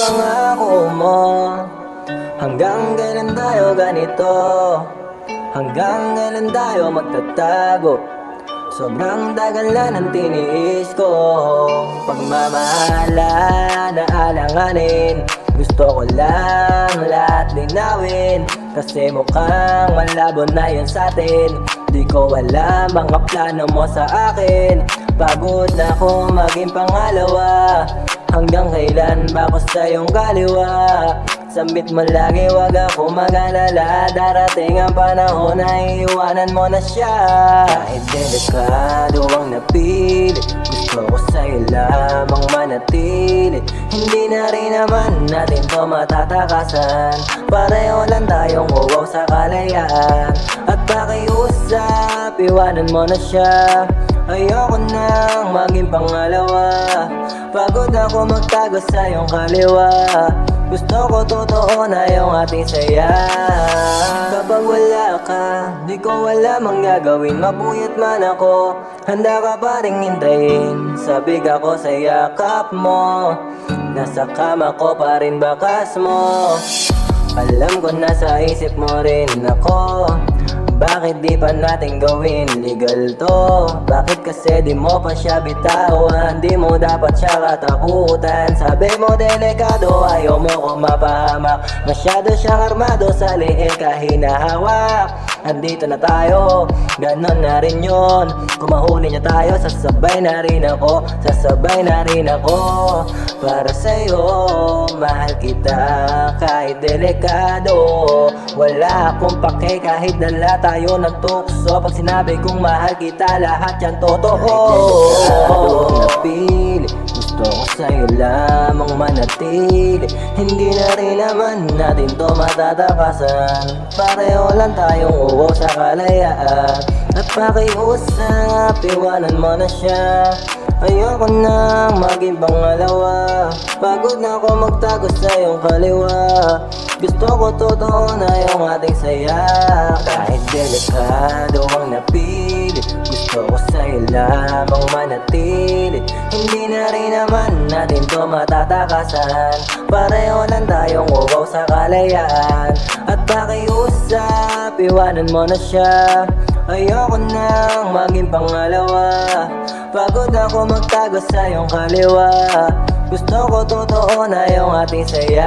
pangako mo? Hanggang kailan tayo ganito? Hanggang kailan tayo magtatago? Sobrang tagal na ng tiniis ko. Pagmamahala na alanganin, gusto ko lang lahat linawin. Kasi mukhang malabo na yun sa'tin. Di ko alam mga plano mo sa akin. Pagod na ako maging pangalawa. Hanggang kailan ba ako sa iyong kaliwa? Sambit mo lagi, wag ako mag-alala. Darating ang panahon na iiwanan mo na siya. Kahit delikado ang napili, gusto ko sa'yo lamang manatili. Hindi na rin naman natin to matatakasan. Pareho lang tayong uwaw sa kalayaan. At pakiusap, iwanan mo na siya. Ayoko nang maging pangalawa. Pagod ako magtago sa iyong kaliwa. Gusto ko totoo na yung ating saya. Kapag wala ka, di ko alam ang gagawin. Mapuyat man ako, handa ka pa rin hintayin. Sabik ako sa yakap mo, nasa kama ko pa rin bakas mo. Alam ko nasa isip mo rin ako. Bakit di pa natin gawin legal to? Bakit kasi di mo pa siya bitawan? Di mo dapat siya katakutan. Sabi mo delikado, ayaw mo ko mapahamak. Masyado siyang armado sa liig ka hinahawak. Andito na tayo, ganon na rin yun. Kung mahuli niya tayo, sasabay na rin ako. Sasabay na rin ako. Para sa'yo, mahal kita kahit delikado. Wala akong pake kahit dala tayo nagtukso. Pag sinabi kong mahal kita, lahat yan totoo. Napili, gusto ko sa'yo lamang manatili. Hindi na rin naman natin to matatakasan. Pareho lang tayong uwaw sa kalayaan. At pakiusap, iwanan mo na siya. Ayoko nang maging pangalawa. Pagod na ako magtago sa iyong kaliwa. Gusto ko totoo na yung ating saya. Kahit delikado ang napili, gusto ko sa'yo lamang manatili. Hindi na rin naman natin to matatakasan. Pareho lang tayong uwaw sa kalayaan. At pakiusap, iwanan mo na siya. Ayoko nang maging pangalawa. Pagod ako magtago sa iyong kaliwa. Gusto ko totoo na yung ating saya.